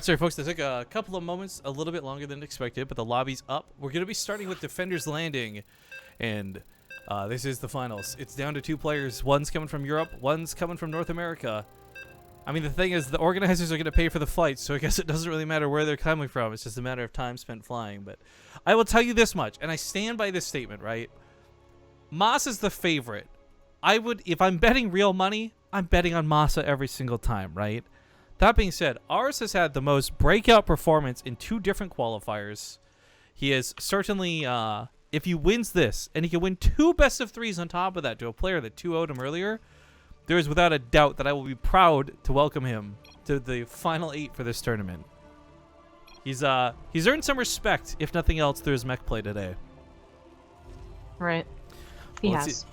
Sorry, folks, that took a couple of moments, a little bit longer than expected, but the lobby's up. We're going to be starting with Defender's Landing, and this is the finals. It's down to 2 players. One's coming from Europe, one's coming from North America. I mean, the thing is, the organizers are going to pay for the flights, so I guess it doesn't really matter where they're coming from. It's just a matter of time spent flying. But I will tell you this much, and I stand by this statement, right? MaSa is the favorite. If I'm betting real money, I'm betting on MaSa every single time, right? That being said, Awers has had the most breakout performance in 2 different qualifiers. He is certainly, if he wins this, and he can win 2 best of 3s on top of that to a player that 2-0'd him earlier, there is without a doubt that I will be proud to welcome him to the final 8 for this tournament. He's earned some respect, if nothing else, through his mech play today. Right. He has.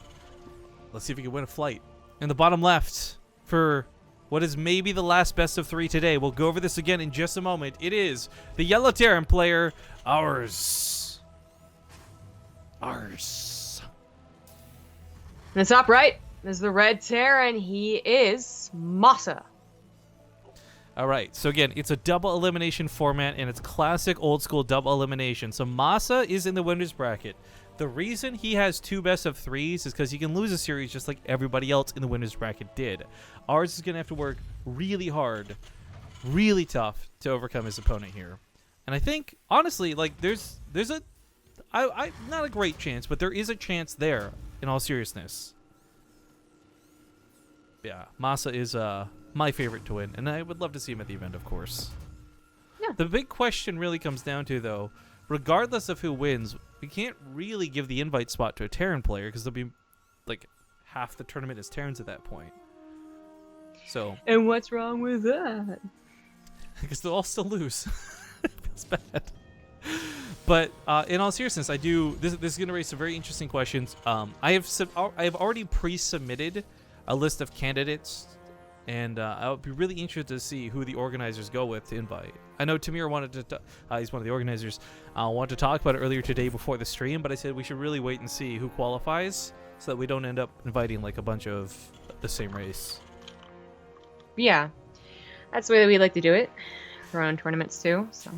Let's see if he can win a flight. In the bottom left, for what is maybe the last best of 3 today, we'll go over this again in just a moment. It is the Yellow Terran player, Awers. Awers. And the top right is the Red Terran. He is MaSa. All right, so again, it's a double elimination format, and it's classic old school double elimination. So MaSa is in the winner's bracket. The reason he has 2 best of 3s is because he can lose a series just like everybody else in the winner's bracket did. Ours is going to have to work really hard, really tough to overcome his opponent here. And I think, honestly, like there's not a great chance, but there is a chance there, in all seriousness. Yeah, MaSa is my favorite to win, and I would love to see him at the event, of course. Yeah. The big question really comes down to, though, regardless of who wins, we can't really give the invite spot to a Terran player because there'll be like half the tournament is Terrans at that point. So. And what's wrong with that? Because they'll all still lose. It feels bad. But in all seriousness, I do. This is going to raise some very interesting questions. I have already pre-submitted a list of candidates, and I would be really interested to see who the organizers go with to invite. I know Tamir wanted to, he's one of the organizers, wanted to talk about it earlier today before the stream, but I said we should really wait and see who qualifies so that we don't end up inviting like a bunch of the same race. Yeah, that's the way that we like to do it for our own tournaments too. So.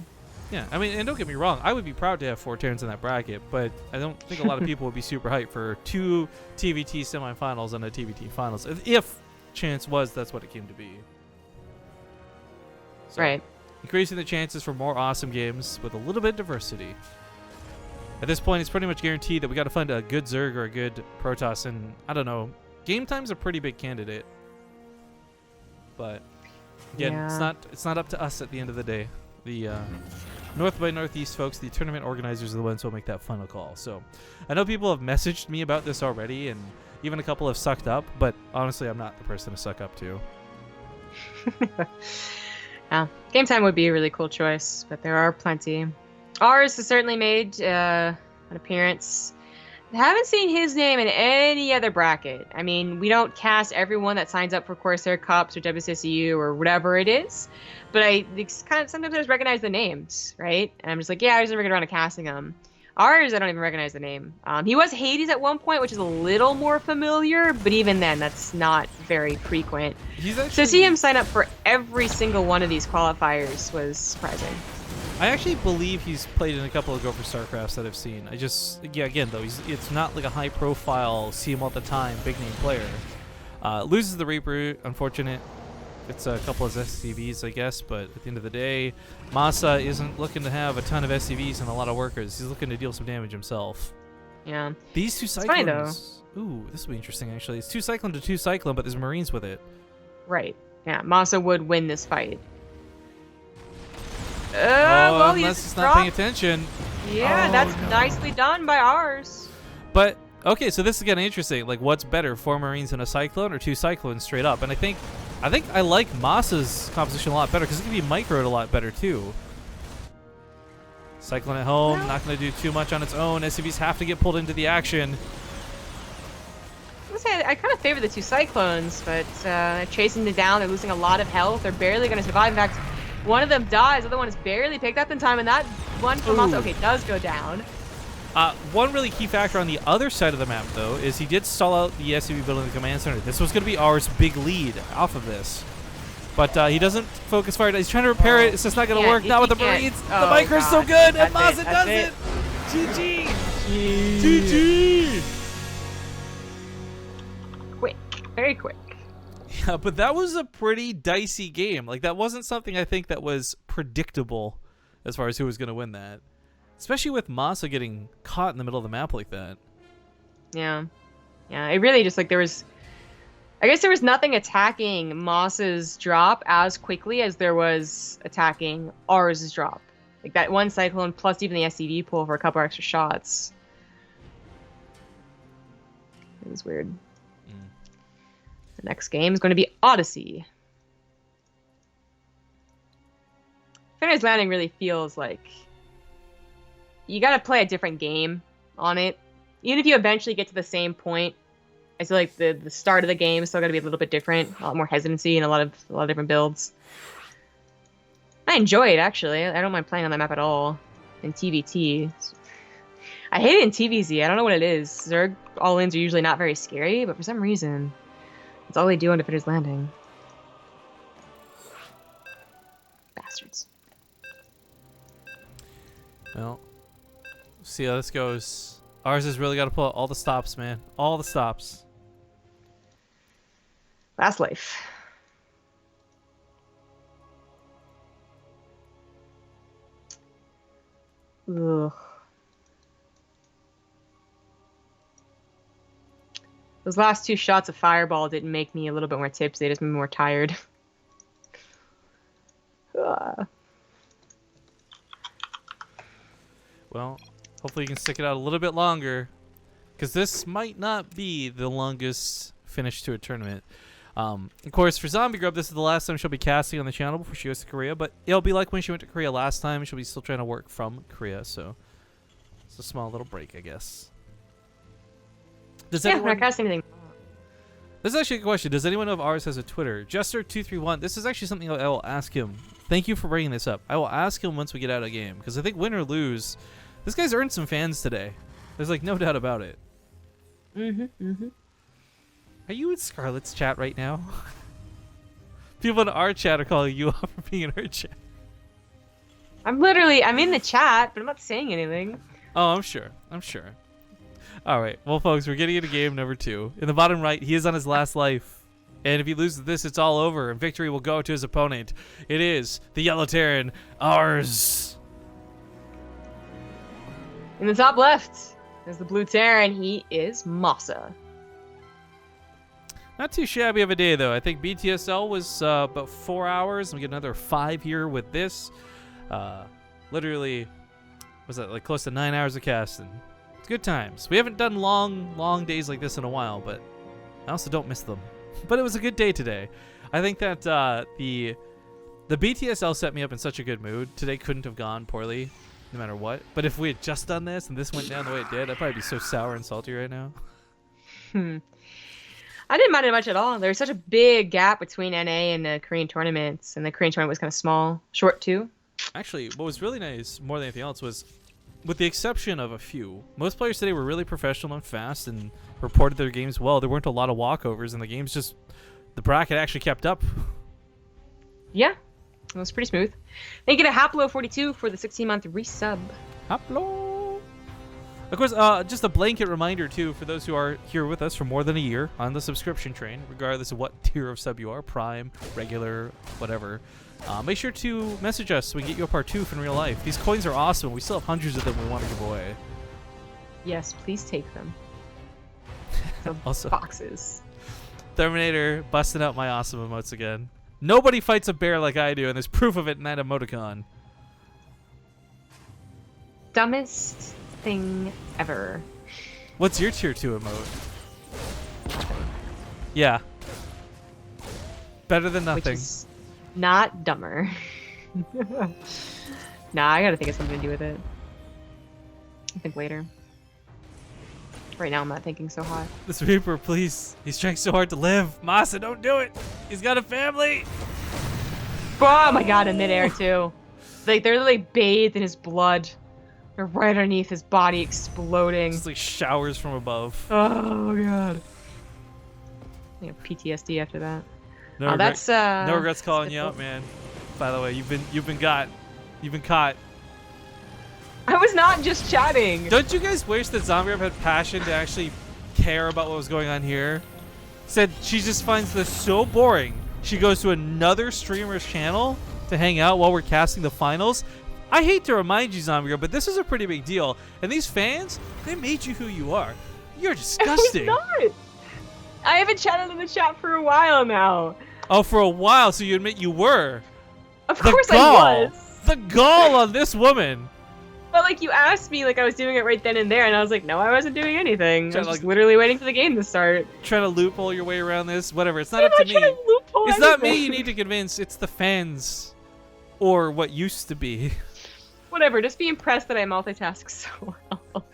Yeah, I mean, and don't get me wrong, I would be proud to have 4 Terrans in that bracket, but I don't think a lot of people would be super hyped for 2 TvT semifinals and a TvT finals, if chance was that's what it came to be. So, right. Increasing the chances for more awesome games with a little bit of diversity. At this point, it's pretty much guaranteed that we got to find a good Zerg or a good Protoss, and I don't know, Game Time's a pretty big candidate. But again, yeah. it's not up to us at the end of the day. The North by Northeast folks, the tournament organizers, are the ones who will make that final call. So I know people have messaged me about this already, and even a couple have sucked up, but honestly, I'm not the person to suck up to. Yeah, Game Time would be a really cool choice, but there are plenty. Ours has certainly made an appearance. I haven't seen his name in any other bracket. I mean, we don't cast everyone that signs up for Corsair Cups or WCSU or whatever it is, but I kind of sometimes I just recognize the names, right? And I'm just like, yeah, I just never get around to casting them. Ours, I don't even recognize the name. He was Hades at one point, which is a little more familiar, but even then, that's not very frequent. So to see him sign up for every single one of these qualifiers was surprising. I actually believe he's played in a couple of Go for StarCrafts that I've seen. Again, though, it's not like a high-profile, see him all the time, big-name player. Loses the Reaper, unfortunate. It's a couple of SCVs, I guess, but at the end of the day, MaSa isn't looking to have a ton of SCVs and a lot of workers. He's looking to deal some damage himself. Yeah. These 2 Cyclones... Funny, though. Ooh, this will be interesting, actually. It's 2 Cyclone to 2 Cyclone, but there's Marines with it. Right. Yeah, MaSa would win this fight. Well, unless he's not paying attention. Yeah, that's nicely done by Ours. But, okay, so this is getting interesting. Like, what's better, 4 Marines and a Cyclone or 2 Cyclones straight up? And I think I like MaSa's composition a lot better because it can be microed a lot better, too. Cyclone at home, not going to do too much on its own. SCVs have to get pulled into the action. I kind of favor the 2 Cyclones, but chasing them down, they're losing a lot of health. They're barely going to survive. In fact, one of them dies, the other one is barely picked up in time, and that one from MaSa, okay, does go down. One really key factor on the other side of the map, though, is he did stall out the SCV building the command center. This was going to be Ours' big lead off of this. But he doesn't focus fire. He's trying to repair it. It's just not going to work. Not with the Marines. Oh, the micro's so God. good. And That's MaSa does it. it. GG. GG. GG. Quick. Very quick. Yeah, but that was a pretty dicey game. Like, that wasn't something I think that was predictable as far as who was going to win that. Especially with MaSa getting caught in the middle of the map like that. Yeah. Yeah, it really just, like, there was... I guess there was nothing attacking MaSa's drop as quickly as there was attacking Awers' drop. Like, that one Cyclone plus even the SCV pull for a couple extra shots. It was weird. The next game is going to be Odyssey. Fenner's Landing really feels like you got to play a different game on it. Even if you eventually get to the same point, I feel like the start of the game is still got to be a little bit different, a lot more hesitancy and a lot of different builds. I enjoy it actually. I don't mind playing on that map at all. In TvT, I hate it in TvZ. I don't know what it is. Zerg all-ins are usually not very scary, but for some reason, it's all they do on Defender's Landing. Bastards. Well, see how this goes. Ours has really got to pull out all the stops, man. All the stops. Last life. Ugh. Those last two shots of Fireball didn't make me a little bit more tipsy. They just made me more tired. Well, hopefully you can stick it out a little bit longer, because this might not be the longest finish to a tournament. Of course, for Zombie Grub, this is the last time she'll be casting on the channel before she goes to Korea, but it'll be like when she went to Korea last time. She'll be still trying to work from Korea, so it's a small little break, I guess. Does Yeah, anyone... not casting anything. This is actually a question. Does anyone know if Ours has a Twitter? Jester231. This is actually something I will ask him. Thank you for bringing this up. I will ask him once we get out of the game, because I think win or lose, this guy's earned some fans today. There's like no doubt about it. Are you in Scarlett's chat right now? People in our chat are calling you out for being in her chat. I'm in the chat, but I'm not saying anything. Oh, I'm sure. All right. Well, folks, we're getting into game number 2. In the bottom right, he is on his last life. And if he loses this, it's all over, and victory will go to his opponent. It is the Yellow Terran, Ours. In the top left is the Blue Terran. He is MaSa. Not too shabby of a day, though. I think BTSL was about 4 hours, and we get another 5 here with this. Literally, was that like close to 9 hours of casting? It's good times. We haven't done long days like this in a while, but I also don't miss them. But it was a good day today. I think that the BTSL set me up in such a good mood. Today couldn't have gone poorly, no matter what. But if we had just done this and this went down the way it did, I'd probably be so sour and salty right now. I didn't mind it much at all. There's such a big gap between NA and the Korean tournaments, and the Korean tournament was kind of small, short too. Actually, what was really nice, more than anything else, was with the exception of a few, most players today were really professional and fast and reported their games well. There weren't a lot of walkovers, and the games just, the bracket actually kept up. Yeah, it was pretty smooth. Thank you to Haplo42 for the 16-month resub. Haplo! Of course, just a blanket reminder, too, for those who are here with us for more than a year on the subscription train, regardless of what tier of sub you are, Prime, regular, whatever. Make sure to message us so we can get you a Partouf in real life. These coins are awesome. We still have hundreds of them we want to give away. Yes, please take them. Also, boxes. Terminator busting out my awesome emotes again. Nobody fights a bear like I do, and there's proof of it in that emoticon. Dumbest thing ever. What's your tier 2 emote? Yeah. Better than nothing. Which is not dumber. Nah, I gotta think of something to do with it. I'll think later. Right now I'm not thinking so hot. This Reaper, please. He's trying so hard to live. MaSa, don't do it. He's got a family. Oh my god, in midair too. Like they're like bathed in his blood. They're right underneath his body exploding. It's like showers from above. Oh god. I have PTSD after that. No, That's no regrets calling you difficult. out, man. By the way, you've been got. You've been caught. I was not just chatting. Don't you guys wish that Zombie had passion to actually care about what was going on here? Said she just finds this so boring. She goes to another streamer's channel to hang out while we're casting the finals. I hate to remind you, Zombie, but this is a pretty big deal. And these fans, they made you who you are. You're disgusting. I was not. I haven't chatted in the chat for a while now. Oh, for a while, so you admit you were. Of course I was. The gall on this woman. But like you asked me, like I was doing it right then and there, and I was like, no, I wasn't doing anything. I was just literally waiting for the game to start. Trying to loophole your way around this, whatever. It's not up to me. It's not me you need to convince. It's the fans, or what used to be. Whatever. Just be impressed that I multitask so well.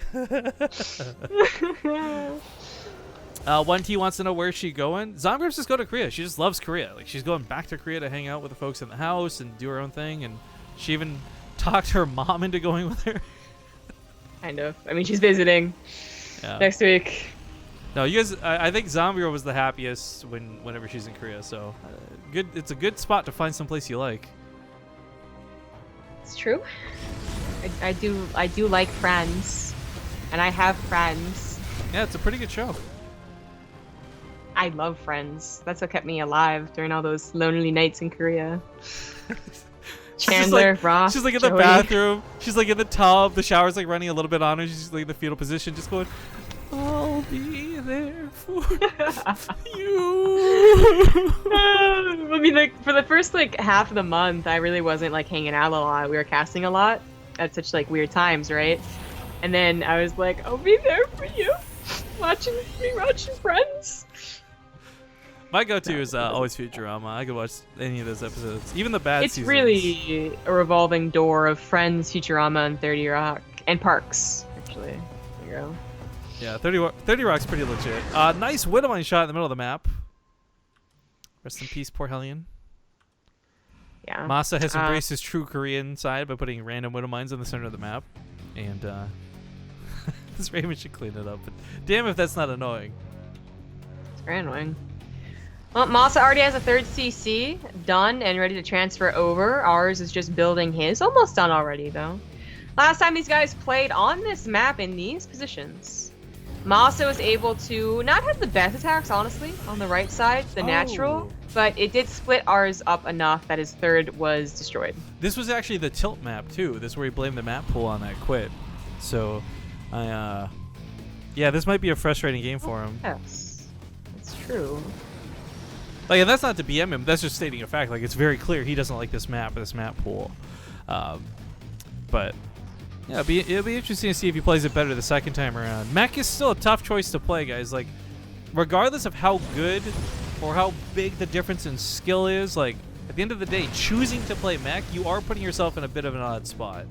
1T wants to know where's she going. Zomgrips just go to Korea. She just loves Korea. Like she's going back to Korea to hang out with the folks in the house and do her own thing. And she even talked her mom into going with her. Kind of. I mean, she's visiting next week. No, you guys. I think Zombie was the happiest whenever she's in Korea. So good. It's a good spot to find someplace you like. It's true. I do like Friends, and I have friends. Yeah, it's a pretty good show. I love Friends. That's what kept me alive during all those lonely nights in Korea. Chandler, Ross, she's like in the Joey. bathroom. She's like in the tub. The shower's like running a little bit on her. She's like in the fetal position, just going, "I'll be there for you." I mean, like for the first like half of the month, I really wasn't like hanging out a lot. We were casting a lot at such like weird times, right? And then I was like, "I'll be there for you," watching Friends. My go-to is always Futurama. I could watch any of those episodes, even the bad seasons. It's really a revolving door of Friends, Futurama, and 30 Rock, and Parks. Actually, there you go. Yeah, 30 Rock's pretty legit. Nice Widowmine shot in the middle of the map. Rest in peace, poor Hellion. Yeah. MaSa has embraced his true Korean side by putting random Widowmines in the center of the map, and this Raymond should clean it up. But damn if that's not annoying. It's very annoying. Well, MaSa already has a third CC done and ready to transfer over. Ours is just building his. Almost done already, though. Last time these guys played on this map in these positions, MaSa was able to not have the best attacks, honestly, on the right side, the natural, but it did split ours up enough that his third was destroyed. This was actually the tilt map, too. This is where he blamed the map pool on that quit. So, yeah, this might be a frustrating game for him. Yes, that's true. Like, and that's not to BM him. That's just stating a fact. Like, it's very clear he doesn't like this map pool. But yeah, it'll be interesting to see if he plays it better the second time around. Mech is still a tough choice to play, guys. Like, regardless of how good or how big the difference in skill is, like, at the end of the day, choosing to play mech, you are putting yourself in a bit of an odd spot.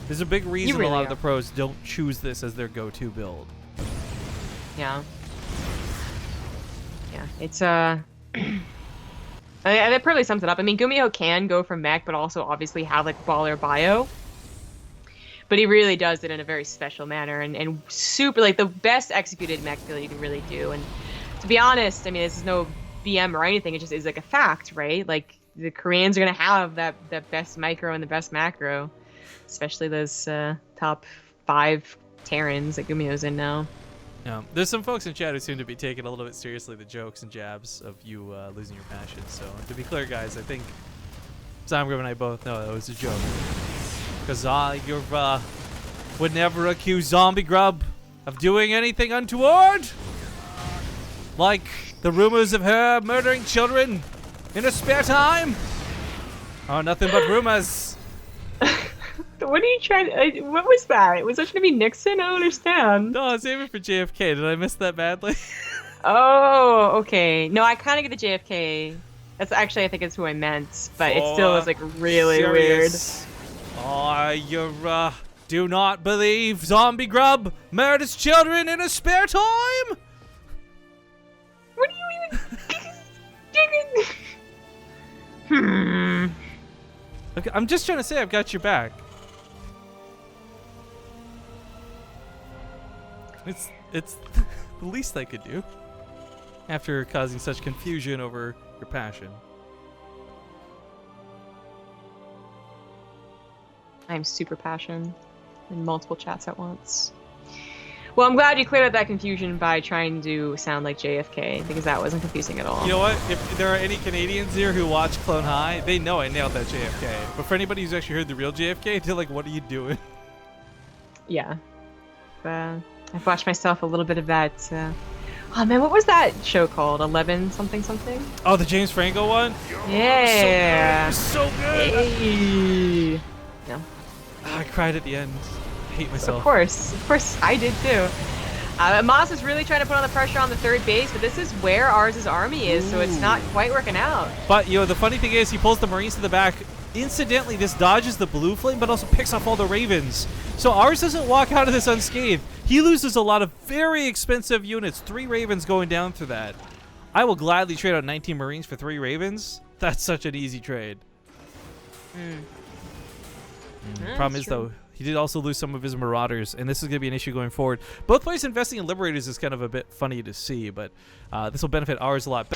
There's a big reason a lot of the pros don't choose this as their go-to build. Yeah. Yeah, it's that probably sums it up. I mean, Gumiho can go from mech, but also obviously have like baller bio. But he really does it in a very special manner and super like the best executed mech build you can really do. And to be honest, I mean, this is no BM or anything. It just is like a fact, right? Like the Koreans are gonna have that best micro and the best macro, especially those top 5 Terrans that Gumiho's in now. Yeah, there's some folks in chat who seem to be taking a little bit seriously the jokes and jabs of you losing your passion. So to be clear, guys, I think Zamgrub and I both know that was a joke. Because you would never accuse Zombie Grub of doing anything untoward, like the rumors of her murdering children in her spare time are nothing but rumors. What are you trying? What was that? Was that going to be Nixon? I don't understand. No, I was aiming for JFK. Did I miss that badly? Oh, okay. No, I kind of get the JFK. That's actually, I think, it's who I meant, but it still was like really weird. Oh, you do not believe Zombie Grub murders children in his spare time? What do you even? Okay, I'm just trying to say I've got your back. It's the least I could do after causing such confusion over your passion. I'm super passionate in multiple chats at once. Well, I'm glad you cleared up that confusion by trying to sound like JFK, because that wasn't confusing at all. You know what? If there are any Canadians here who watch Clone High, they know I nailed that JFK. But for anybody who's actually heard the real JFK, they're like, what are you doing? Yeah. I've watched myself a little bit of that. Oh man, what was that show called? 11 something something? Oh, the James Franco one? Yeah. So good. Hey. No. I cried at the end. I hate myself. Of course, I did too. MaSa is really trying to put on the pressure on the third base, but this is where Awers' army is, so it's not quite working out. But, you know, the funny thing is he pulls the Marines to the back. Incidentally, this dodges the blue flame, but also picks off all the Ravens. So Awers doesn't walk out of this unscathed. He loses a lot of very expensive units. 3 Ravens going down through that. I will gladly trade out 19 Marines for 3 Ravens. That's such an easy trade. Problem is, though, he did also lose some of his Marauders, and this is going to be an issue going forward. Both players investing in Liberators is kind of a bit funny to see, but this will benefit Awers a lot.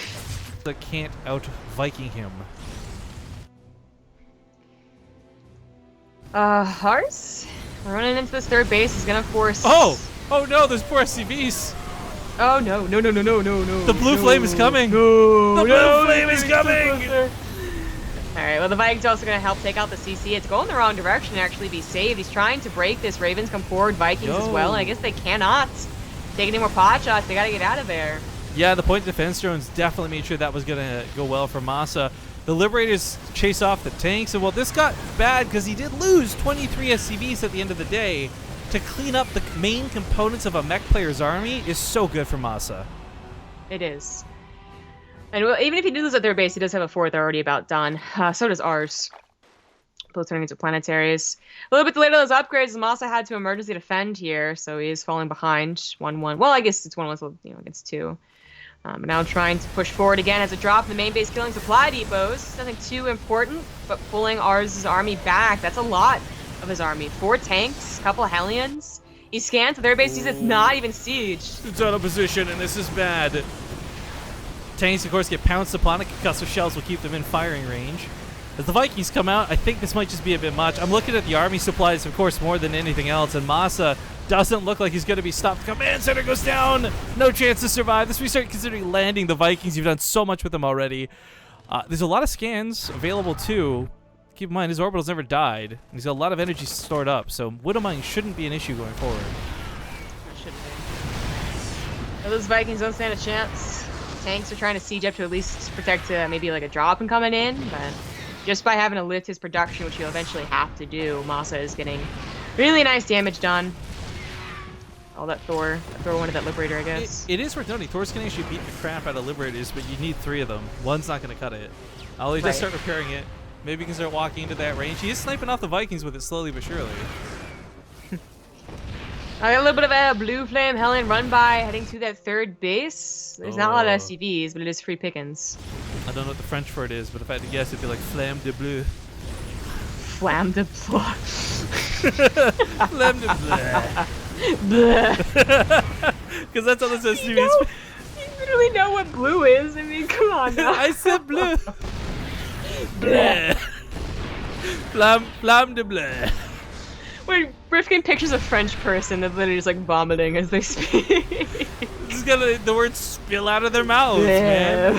But can't out-Viking him. Awers? Running into this third base is gonna force. Oh no! There's poor SCVs. Oh no! The blue flame is coming. The blue flame is coming. All right. Well, the Vikings are also gonna help take out the CC. It's going the wrong direction to actually be saved. He's trying to break this. Ravens come forward. Vikings as well, and I guess they cannot take any more pot shots. They gotta get out of there. Yeah, the point defense drones definitely made sure that was gonna go well for MaSa. The Liberators chase off the tanks, and well, this got bad because he did lose 23 SCVs at the end of the day. To clean up the main components of a mech player's army is so good for MaSa. It is. And well, even if he did lose at third base, he does have a fourth already about done. So does ours. Both turning into planetaries. A little bit delayed on those upgrades, MaSa had to emergency defend here, so he is falling behind 1-1. Well, I guess it's 1-1, you know, against 2. Now trying to push forward again as a drop in the main base, killing supply depots. Nothing too important, but pulling Awers' army back. That's a lot of his army. 4 tanks, a couple of Hellions. He scans the third base, he's not even sieged. It's out of position, and this is bad. Tanks, of course, get pounced upon. A concussive shells will keep them in firing range. As the Vikings come out, I think this might just be a bit much. I'm looking at the army supplies, of course, more than anything else, and MaSa doesn't look like he's going to be stopped. Command center goes down. No chance to survive. This we start considering landing the Vikings. You've done so much with them already. There's a lot of scans available, too. Keep in mind, his orbitals never died. And he's got a lot of energy stored up, so Widowmine shouldn't be an issue going forward. That shouldn't be. Those Vikings don't stand a chance. Tanks are trying to siege up to at least protect maybe like a drop and coming in, but just by having to lift his production, which he'll eventually have to do, MaSa is getting really nice damage done. Oh, that Thor wanted that Liberator, I guess. It is worth noting, Thor's can actually beat the crap out of Liberators, but you need 3 of them. One's not going to cut it. I'll just start repairing it. Maybe you can start walking into that range. He is sniping off the Vikings with it slowly but surely. I got a little bit of a blue flame Helen run by heading to that third base. There's not a lot of SCVs, but it is free pickings. I don't know what the French for it is, but if I had to guess, it'd be like flamme de bleu. Flamme de bleu. Flamme de bleu. Because that's how this SCV is. You literally know what blue is. I mean, come on now. I said bleu. Bleu. Flamme de bleu. Wait, Rifkin pictures a French person that's literally just like vomiting as they speak. Just gonna the words spill out of their mouths, man.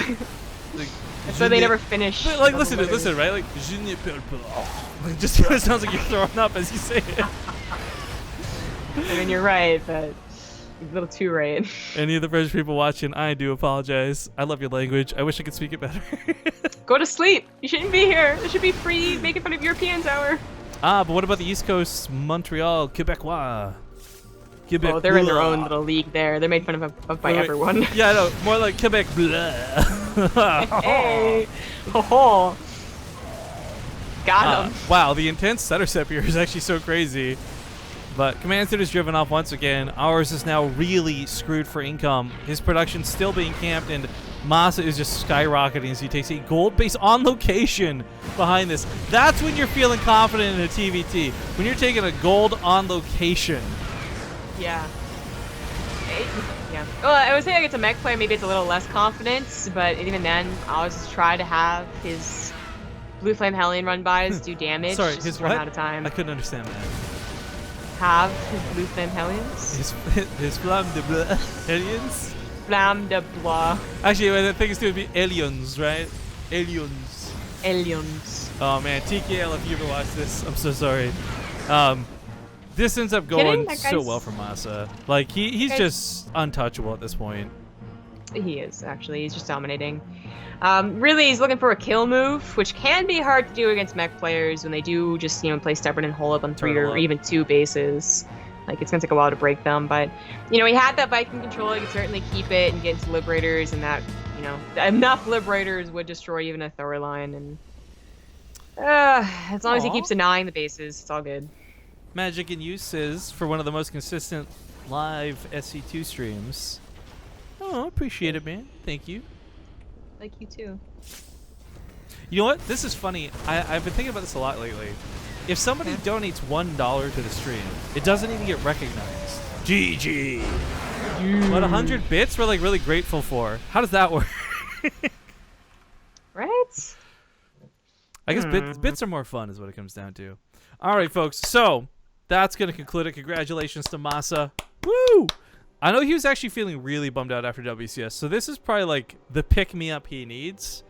Like, that's why they never finish. But, like, listen, right? Like, je ne peux pas. Like, just it sounds like you're throwing up as you say it. I mean, you're right, but a little too right. Any of the French people watching, I do apologize. I love your language. I wish I could speak it better. Go to sleep. You shouldn't be here. It should be free making fun of Europeans hour. But what about the East Coast, Montreal, Quebecois? Oh, they're in their own little league there. They're made fun of by everyone. Yeah, no, more like Quebec blah. Hey! Oh, got him. Wow, the intense setter step here is actually so crazy. But Command Center is driven off once again. Awers is now really screwed for income. His production's still being camped, and MaSa is just skyrocketing as he takes a gold base on location behind this. That's when you're feeling confident in a TvT. When you're taking a gold on location. Yeah. Yeah. Yeah. Well, I would say like it's a mech player, maybe it's a little less confidence, but even then, I always just try to have his Blue Flame Hellion run bys do damage. Sorry, just his run what? out of time. I couldn't understand that. Have his Blue Flame Hellions. His Flamme de Bleu aliens? Flamme de Blois. Actually, the thing is to be aliens, right? Aliens. Aliens. Oh man, TKL, if you ever watch this, I'm so sorry. This ends up Kidding? going That so guy's- well for MaSa. Like he's That guy's- just untouchable at this point. He is, actually. He's just dominating. Really, he's looking for a kill move, which can be hard to do against mech players when they do just, play stubborn and hole up on 3 Turtle or up. even 2 bases. Like, it's going to take a while to break them, but, he had that Viking control. He could certainly keep it and get into Liberators, and that, enough Liberators would destroy even a Thor line, and as long as he Aw. keeps denying the bases, it's all good. Magic in Use is for one of the most consistent live SC2 streams. Oh, appreciate it, man. Thank you. Like you, too. You know what? This is funny. I've been thinking about this a lot lately. If somebody donates $1 to the stream, it doesn't even get recognized. GG. What, 100 bits we're like really grateful for. How does that work? Right? I guess bits are more fun is what it comes down to. All right, folks. So that's going to conclude it. Congratulations to MaSa. Woo! I know he was actually feeling really bummed out after WCS. So this is probably like the pick-me-up he needs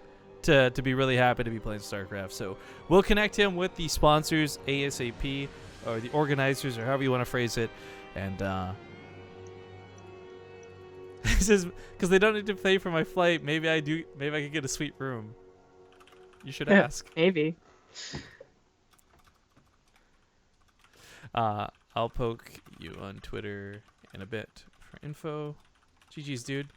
to be really happy to be playing StarCraft. So we'll connect him with the sponsors ASAP, or the organizers, or however you want to phrase it. And he says, because they don't need to pay for my flight, maybe I could get a sweet room. You should ask. Maybe. I'll poke you on Twitter in a bit for info. GG's, dude.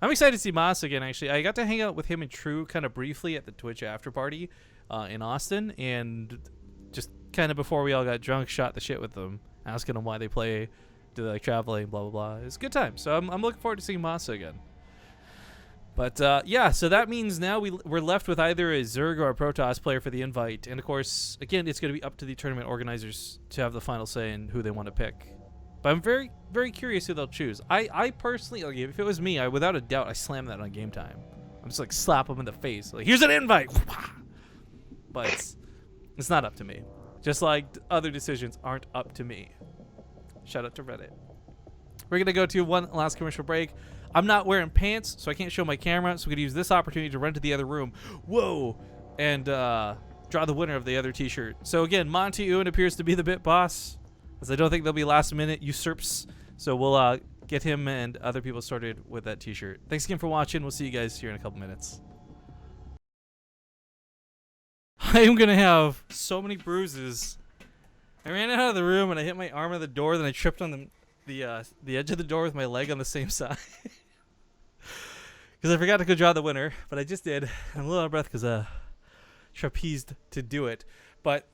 I'm excited to see MaSa again, actually. I got to hang out with him and True kind of briefly at the Twitch after party in Austin, and just kind of before we all got drunk, shot the shit with them, asking them why they play, do they like traveling, blah, blah, blah. It's a good time. So I'm looking forward to seeing MaSa again. But yeah, so that means now we're left with either a Zerg or a Protoss player for the invite. And of course, again, it's going to be up to the tournament organizers to have the final say in who they want to pick. But I'm very, very curious who they'll choose. I personally, like, if it was me, without a doubt, I slam that on game time. I'm just like slap them in the face. Like, here's an invite. But it's not up to me. Just like other decisions aren't up to me. Shout out to Reddit. We're going to go to one last commercial break. I'm not wearing pants, so I can't show my camera, so we're going to use this opportunity to run to the other room. Whoa! And draw the winner of the other t-shirt. So again, Monty Ewan appears to be the bit boss, as I don't think there'll be last-minute usurps. So we'll get him and other people started with that t-shirt. Thanks again for watching. We'll see you guys here in a couple minutes. I am going to have so many bruises. I ran out of the room, and I hit my arm on the door, then I tripped on the edge of the door with my leg on the same side. Because I forgot to go draw the winner, but I just did. I'm a little out of breath because trapezed to do it. But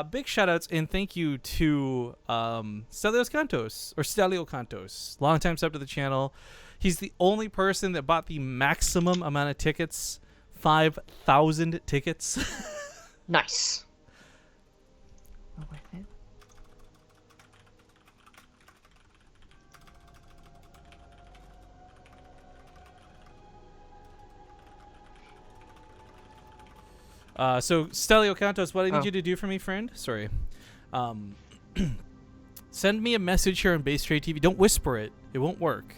big shout outs and thank you to Stelios Cantos, or Stelio Cantos, longtime sub to the channel. He's the only person that bought the maximum amount of tickets, 5,000 tickets. Nice. Oh, worth it. So Stelio Cantos, what I need you to do for me, friend, sorry, send me a message here on BaseTradeTV. Don't whisper it; it won't work.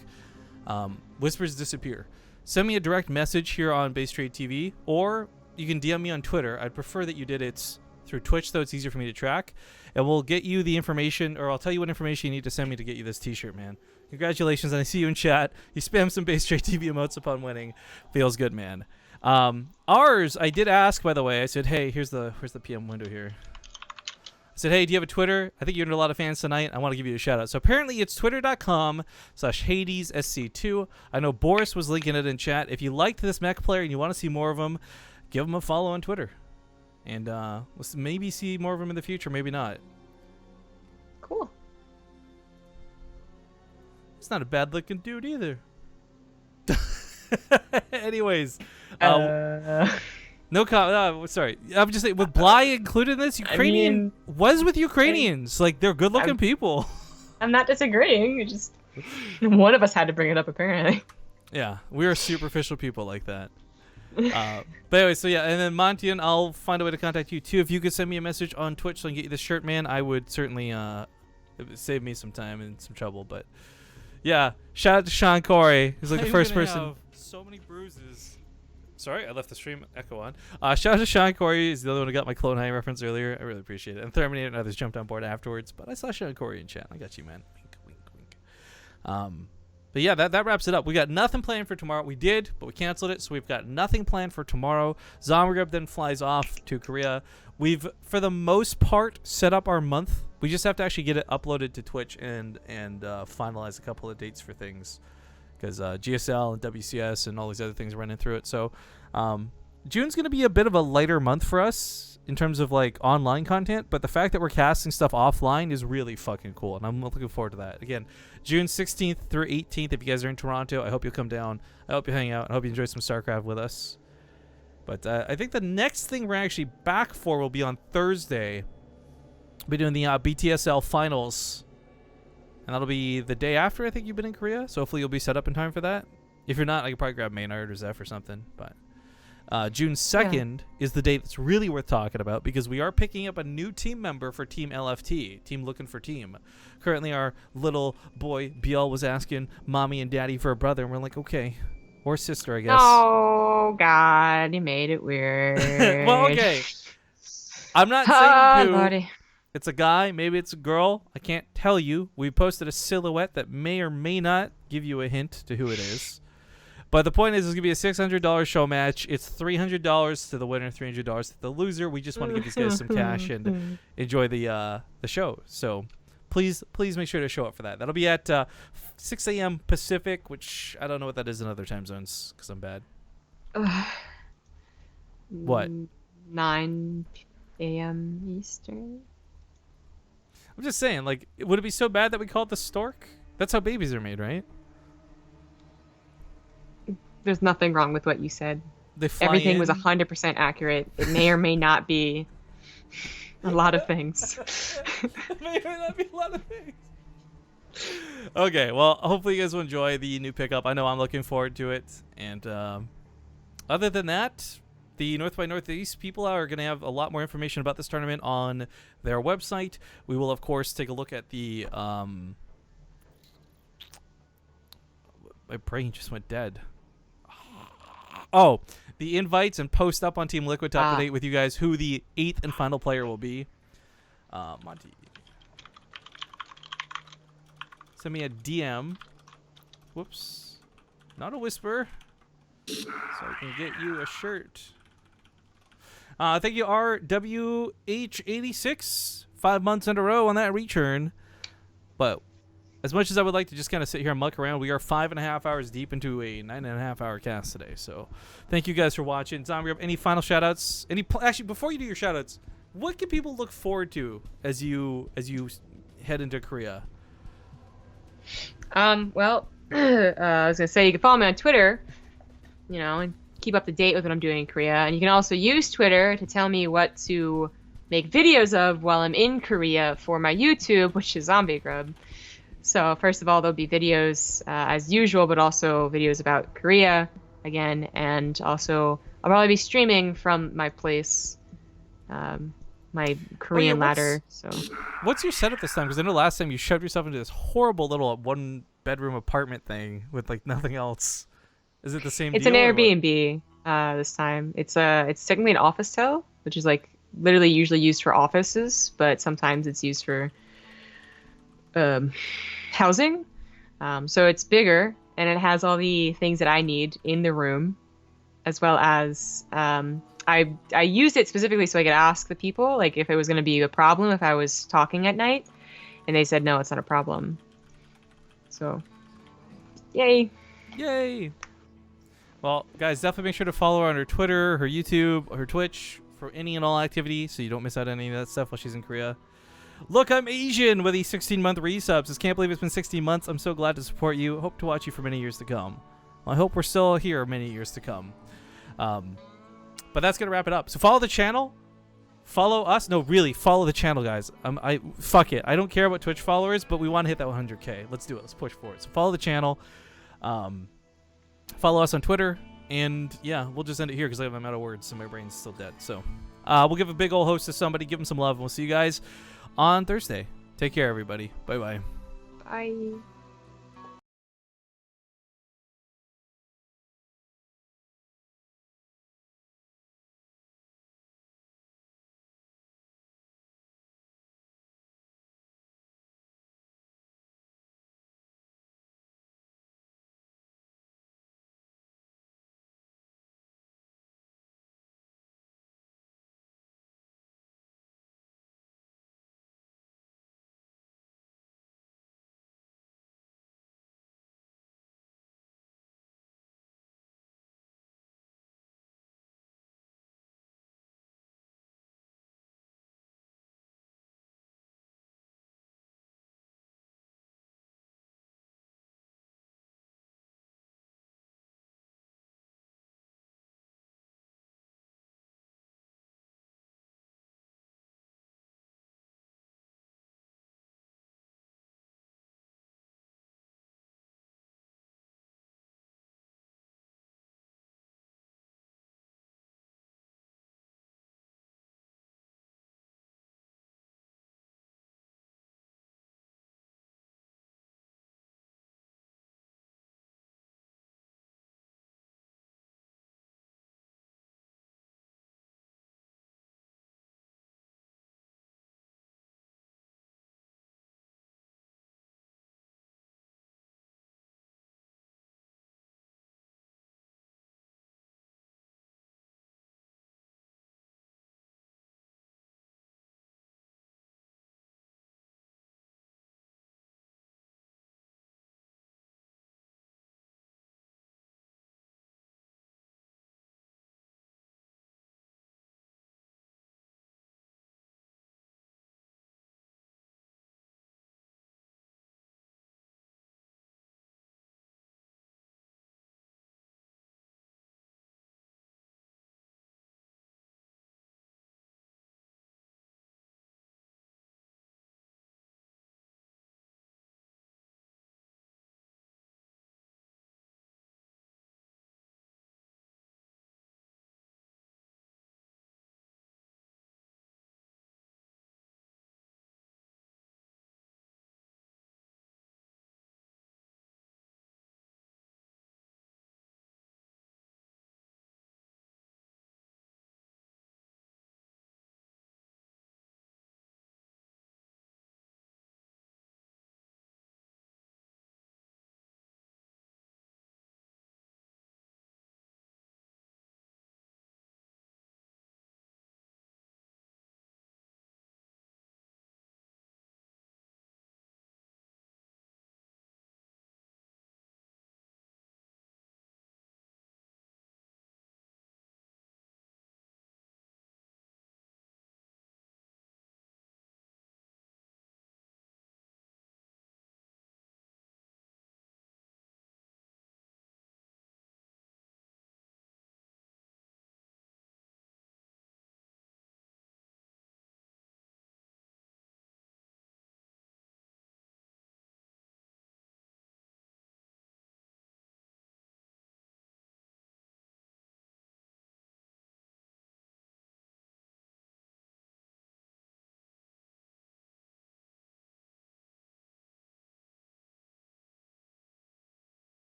Whispers disappear. Send me a direct message here on BaseTradeTV, or you can DM me on Twitter. I'd prefer that you did it through Twitch, though it's easier for me to track, and we'll get you the information, or I'll tell you what information you need to send me to get you this T-shirt, man. Congratulations, and I see you in chat. You spam some BaseTradeTV emotes upon winning. Feels good, man. Ours, I did ask, by the way. I said, hey, here's the PM window here. I said, hey, do you have a Twitter? I think you're in a lot of fans tonight. I want to give you a shout out. So apparently it's twitter.com/HadesSC2. I know Boris was linking it in chat. If you liked this mech player and you want to see more of him, give him a follow on Twitter. And let's maybe see more of him in the future, maybe not. Cool. He's not a bad looking dude either. Anyways, no sorry. I'm just saying, with Bly included in this, Ukrainian was with Ukrainians. Like, they're good looking people. I'm not disagreeing. It just one of us had to bring it up, apparently. Yeah, we are superficial people like that. But anyway, so yeah, and then Montian, I'll find a way to contact you too. If you could send me a message on Twitch so I can get you this shirt, man, I would certainly it would save me some time and some trouble. But yeah, shout out to Sean Corey, who's like the first person. Have so many bruises. Sorry, I left the stream echo on. Shout out to Sean Corey. He's the other one who got my Clone High reference earlier. I really appreciate it. And Terminator and others jumped on board afterwards. But I saw Sean Corey in chat. I got you, man. Wink, wink, wink. But yeah, that wraps it up. We got nothing planned for tomorrow. We did, but we canceled it, so we've got nothing planned for tomorrow. Zombie then flies off to Korea. We've, for the most part, set up our month. We just have to actually get it uploaded to Twitch and finalize a couple of dates for things, because GSL and WCS and all these other things are running through it. So June's going to be a bit of a lighter month for us in terms of like online content, but the fact that we're casting stuff offline is really fucking cool, and I'm looking forward to that. Again, June 16th through 18th, if you guys are in Toronto, I hope you'll come down. I hope you hang out. I hope you enjoy some StarCraft with us. But I think the next thing we're actually back for will be on Thursday. We'll be doing the BTSL finals, and that'll be the day after I think you've been in Korea, so hopefully you'll be set up in time for that. If you're not, I could probably grab Maynard or Zeph or something, but June 2nd is the date that's really worth talking about, because we are picking up a new team member for Team LFT, Team Looking for Team. Currently, our little boy, Biel, was asking mommy and daddy for a brother, and we're like, okay. Or sister, I guess. Oh, God. You made it weird. Well, okay. I'm not saying who. Lordy. It's a guy. Maybe it's a girl. I can't tell you. We posted a silhouette that may or may not give you a hint to who it is. But the point is, it's going to be a $600 show match. It's $300 to the winner, $300 to the loser. We just want to give these guys some cash and enjoy the show. So please make sure to show up for that. That'll be at 6 a.m. Pacific, which I don't know what that is in other time zones because I'm bad. What? 9 a.m. Eastern. I'm just saying, like, would it be so bad that we call it the stork? That's how babies are made, right? There's nothing wrong with what you said. They fly Everything in. was 100% accurate. It may or may not be a lot of things. It may or may not be a lot of things. Okay, well, hopefully you guys will enjoy the new pickup. I know I'm looking forward to it. And other than that, the North by Northeast people are going to have a lot more information about this tournament on their website. We will, of course, take a look at the... my brain just went dead. Oh, the invites, and post up on Team Liquid top to date with you guys who the 8th and final player will be. Monty. Send me a DM. Whoops. Not a whisper. So I can get you a shirt. Thank you, RWH86. 5 months in a row on that return. But as much as I would like to just kind of sit here and muck around, we are 5.5 hours deep into a 9.5 hour cast today. So thank you guys for watching. Zombie, any final shout outs? Actually, before you do your shout outs, what can people look forward to as you head into Korea? Well, I was going to say, you can follow me on Twitter, and keep up to date with what I'm doing in Korea. And you can also use Twitter to tell me what to make videos of while I'm in Korea for my YouTube, which is Zombie Grub. So first of all, there'll be videos as usual, but also videos about Korea again. And also, I'll probably be streaming from my place, my Korean ladder. So what's your setup this time? Because I know last time you shoved yourself into this horrible little 1-bedroom apartment thing with like nothing else. Is it the same It's deal? an Airbnb this time. It's technically an office tow, which is like literally usually used for offices, but sometimes it's used for housing. So it's bigger, and it has all the things that I need in the room, as well as I used it specifically so I could ask the people like if it was going to be a problem if I was talking at night, and they said no, it's not a problem. So yay. Well, guys, definitely make sure to follow her on her Twitter, her YouTube, her Twitch for any and all activity so you don't miss out on any of that stuff while she's in Korea. Look, I'm Asian with the 16-month resubs. Just can't believe it's been 16 months. I'm so glad to support you. Hope to watch you for many years to come. Well, I hope we're still here many years to come. But that's going to wrap it up. So follow the channel. Follow us. No, really, follow the channel, guys. Fuck it. I don't care about Twitch followers, but we want to hit that 100K. Let's do it. Let's push for it. So follow the channel. Follow us on Twitter. And yeah, we'll just end it here because I'm out of words and my brain's still dead. So we'll give a big old host to somebody. Give them some love. And we'll see you guys on Thursday. Take care, everybody. Bye-bye. Bye.